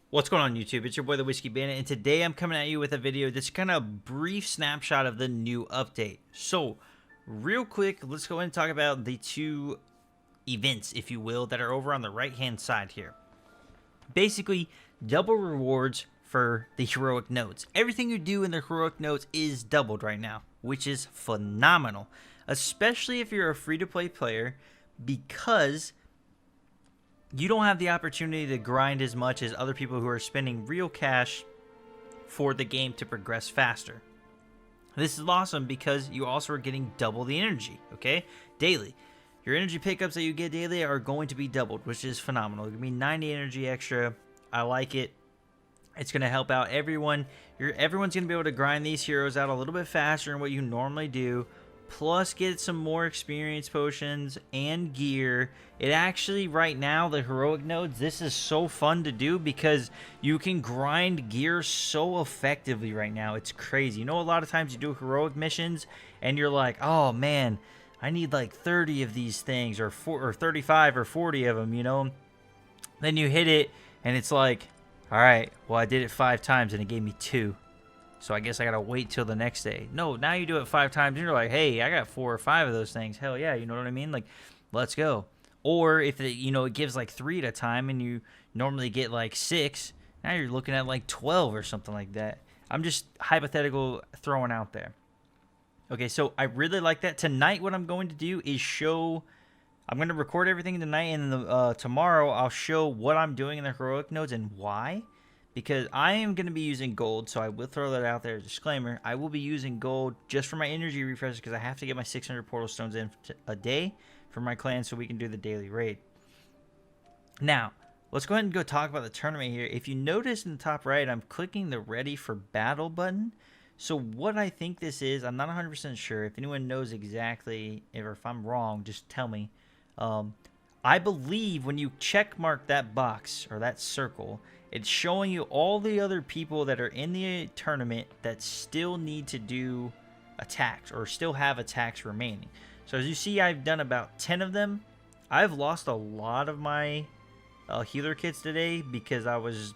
What's going on YouTube? It's your boy the Whiskey Bandit, and today I'm coming at you with a video that's kind of a brief snapshot of the new update. So, real quick, let's go ahead and talk about the two events, if you will, that are over on the right hand side here. Basically, double rewards for the heroic nodes. Everything you do in the heroic nodes is doubled right now, which is phenomenal, especially if you're a free-to-play player, because you don't have the opportunity to grind as much as other people who are spending real cash for the game to progress faster. This is awesome because you also are getting double the energy, okay? Daily. Your energy pickups that you get daily are going to be doubled, which is phenomenal. It's going to be 90 energy extra. I like it. It's going to help out everyone. Everyone's going to be able to grind these heroes out a little bit faster than what you normally do. Plus get some more experience potions and gear. It actually, right now, the heroic nodes, this is so fun to do because you can grind gear so effectively right now. It's crazy. You know, a lot of times you do heroic missions and you're like, oh man, I need like 30 of these things, or 35 or 40 of them, you know. Then you hit it and it's like, all right, well, I did it 5 times and it gave me 2. So I guess I gotta wait till the next day. No, now you do it 5 times and you're like, hey, I got 4 or 5 of those things. Hell yeah, you know what I mean? Like, let's go. Or if it, you know, it gives like 3 at a time and you normally get like 6, now you're looking at like 12 or something like that. I'm just hypothetical throwing out there. Okay, so I really like that. Tonight what I'm going to do is I'm going to record everything tonight, and tomorrow I'll show what I'm doing in the heroic nodes and why. Because I am going to be using gold, so I will throw that out there as a disclaimer. I will be using gold just for my energy refreshes because I have to get my 600 portal stones in a day for my clan so we can do the daily raid. Now, let's go ahead and go talk about the tournament here. If you notice in the top right, I'm clicking the ready for battle button. So what I think this is, I'm not 100% sure. If anyone knows exactly, or if I'm wrong, just tell me. I believe when you check mark that box or that circle, it's showing you all the other people that are in the tournament that still need to do attacks or still have attacks remaining. So as you see, I've done about 10 of them. I've lost a lot of my healer kits today because I was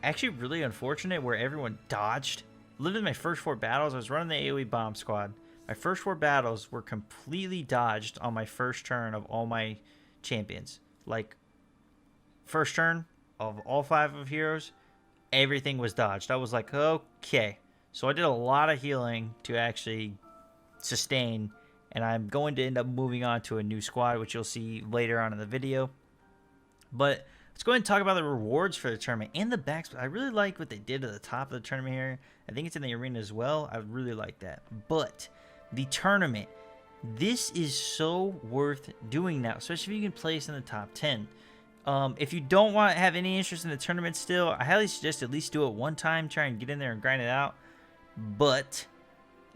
actually really unfortunate where everyone dodged. Literally my first 4 battles, I was running the AoE bomb squad. My first 4 battles were completely dodged on my first turn of all my champions. Like, first turn of all 5 of heroes, everything was dodged. I was like, okay. So I did a lot of healing to actually sustain, and I'm going to end up moving on to a new squad, which you'll see later on in the video. But let's go ahead and talk about the rewards for the tournament and the backs. I really like what they did at the top of the tournament here. I think it's in the arena as well. I really like that. But the tournament, this is so worth doing now, especially if you can place in the top 10. If you don't want to have any interest in the tournament still, I highly suggest at least do it one time, try and get in there and grind it out. But,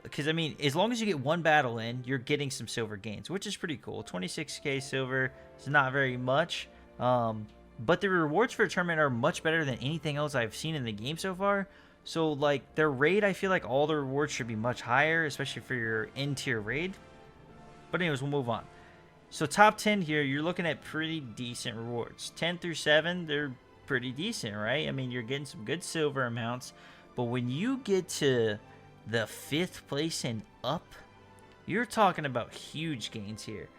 because I mean, as long as you get 1 battle in, you're getting some silver gains, which is pretty cool. 26k silver is not very much, but the rewards for the tournament are much better than anything else I've seen in the game so far. So, like, their raid, I feel like all the rewards should be much higher, especially for your end-tier raid. But anyways, we'll move on. So top 10 here, you're looking at pretty decent rewards. 10 through 7, they're pretty decent, right? I mean, you're getting some good silver amounts. But when you get to the 5th place and up, you're talking about huge gains here.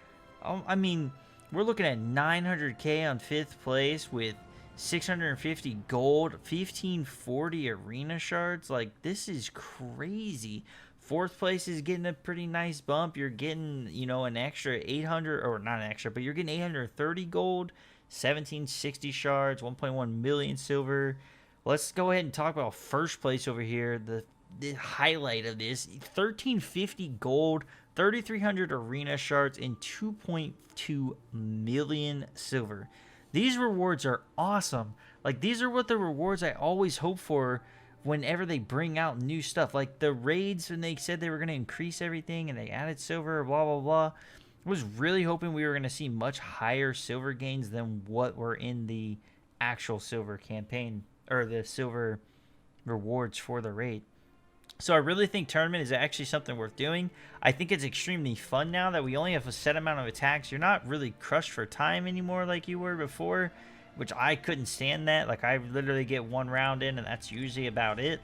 I mean, we're looking at 900k on 5th place with 650 gold, 1540 arena shards. Like, this is crazy. 4th place is getting a pretty nice bump. You're getting, you know, an extra 800, or not an extra, but you're getting 830 gold, 1760 shards, 1.1 million silver. Let's go ahead and talk about 1st place over here. The highlight of this, 1350 gold, 3300 arena shards, and 2.2 million silver. These rewards are awesome. Like, these are what the rewards I always hope for whenever they bring out new stuff. Like the raids, when they said they were going to increase everything and they added silver, blah, blah, blah. I was really hoping we were going to see much higher silver gains than what were in the actual silver campaign, or the silver rewards for the raid. So I really think tournament is actually something worth doing. I think it's extremely fun now that we only have a set amount of attacks. You're not really crushed for time anymore like you were before, which I couldn't stand that. Like, I literally get one round in and that's usually about it.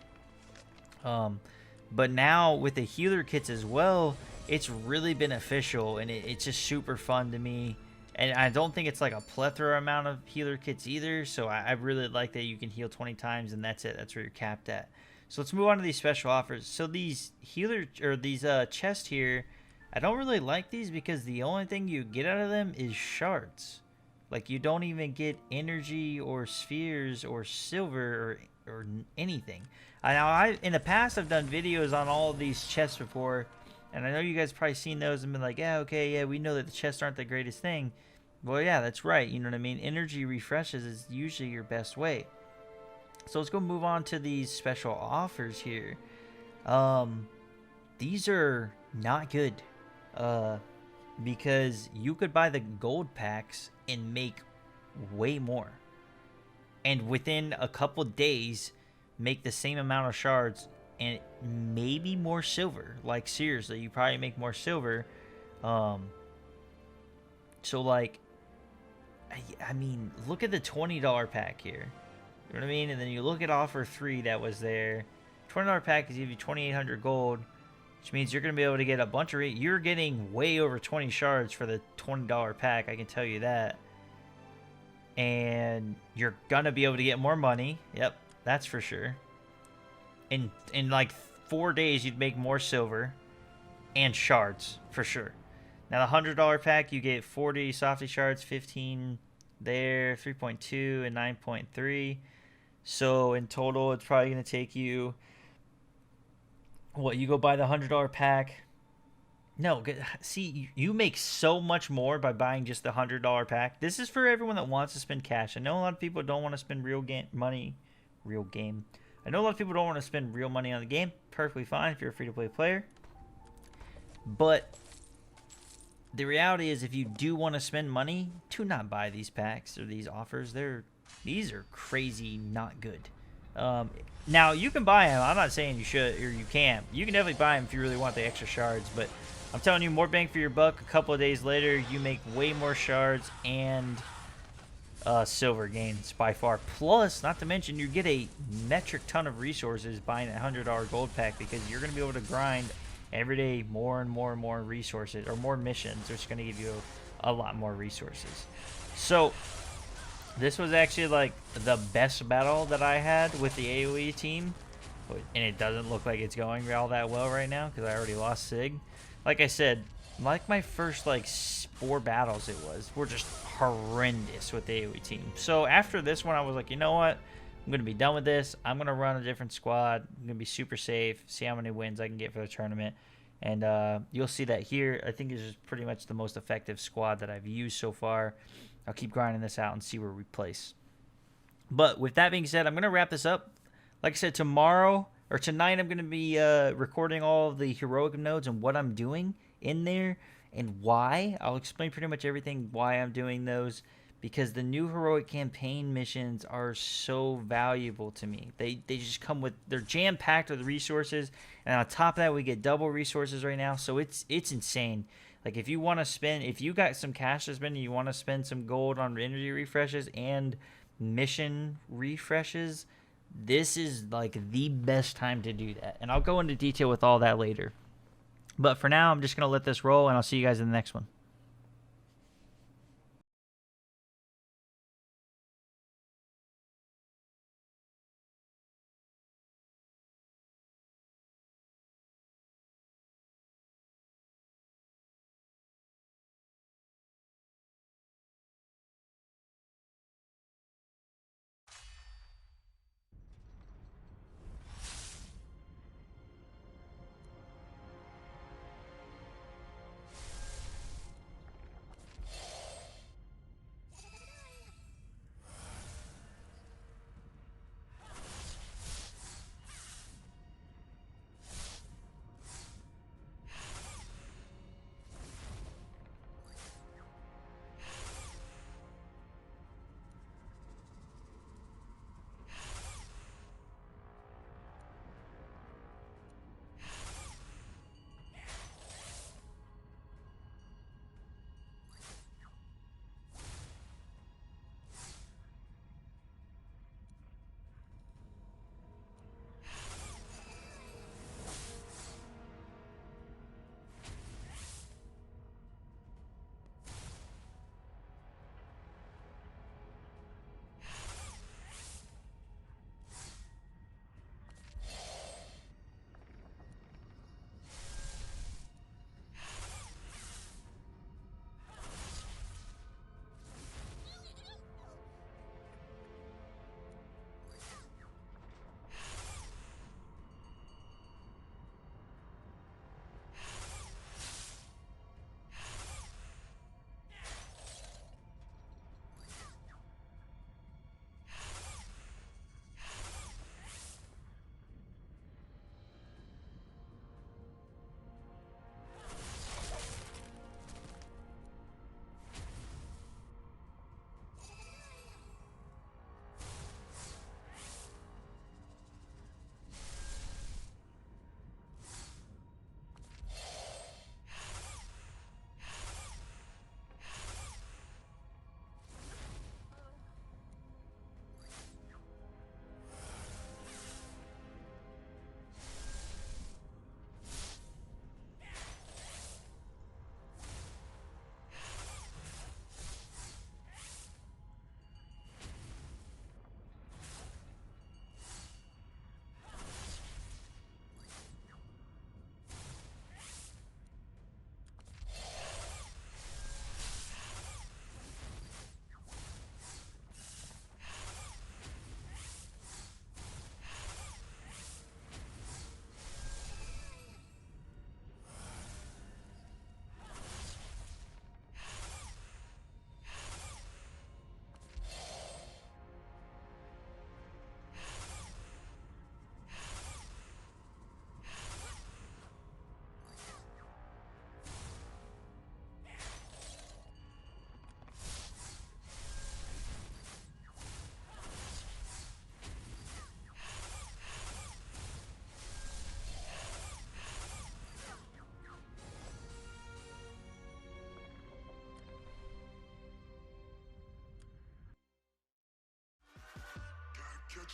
But now with the healer kits as well, it's really beneficial, and it's just super fun to me. And I don't think it's like a plethora amount of healer kits either, so I really like that you can heal 20 times and that's it. That's where you're capped at. So let's move on to these special offers. So these healer or these chests here, I don't really like these because the only thing you get out of them is shards. Like, you don't even get energy or spheres or silver or anything. I in the past I've done videos on all of these chests before, and I know you guys probably seen those and been like, yeah, okay, yeah, we know that the chests aren't the greatest thing. Well, yeah, that's right. You know what I mean? Energy refreshes is usually your best way. So let's go move on to these special offers here. These are not good. Because you could buy the gold packs and make way more. And within a couple days, make the same amount of shards and maybe more silver. Like, seriously, you probably make more silver. So, like, I mean, look at the $20 pack here. You know what I mean? And then you look at offer 3 that was there. $20 pack is give you 2,800 gold, which means you're going to be able to get a bunch of... You're getting way over 20 shards for the $20 pack, I can tell you that. And you're going to be able to get more money. Yep, that's for sure. In like 4 days, you'd make more silver and shards, for sure. Now, the $100 pack, you get 40 softy shards, 15 there, 3.2 and 9.3. So in total, it's probably going to take you... What, you go buy the $100 pack? No, see, you make so much more by buying just the $100 pack. This is for everyone that wants to spend cash. I know a lot of people don't want to spend real game. I know a lot of people don't want to spend real money on the game. Perfectly fine if you're a free-to-play player. But the reality is, if you do want to spend money, do not buy these packs or these offers. These are crazy not good. Now, you can buy them. I'm not saying you should or you can't. You can definitely buy them if you really want the extra shards. But I'm telling you, more bang for your buck. A couple of days later, you make way more shards and silver gains by far. Plus, not to mention, you get a metric ton of resources buying a $100 gold pack, because you're going to be able to grind every day more and more and more resources, or more missions, which is going to give you a lot more resources. So this was actually like the best battle that I had with the AoE team, and it doesn't look like it's going all that well right now because I already lost Sig. Like I said, like my first like 4 battles were just horrendous with the AoE team. So after this one, I was like, you know what? I'm going to be done with this. I'm going to run a different squad. I'm going to be super safe, see how many wins I can get for the tournament. And you'll see that here. I think this is pretty much the most effective squad that I've used so far. I'll keep grinding this out and see where we place. But with that being said, I'm going to wrap this up. Like I said, tomorrow or tonight, I'm going to be recording all of the heroic nodes and what I'm doing in there and why. I'll explain pretty much everything why I'm doing those, because the new heroic campaign missions are so valuable to me. They just come with, they're jam-packed with resources, and on top of that, we get double resources right now, so it's insane. Like, if you want to spend, if you got some cash to spend and you want to spend some gold on energy refreshes and mission refreshes, this is like the best time to do that. And I'll go into detail with all that later. But for now, I'm just going to let this roll, and I'll see you guys in the next one.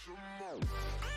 some more.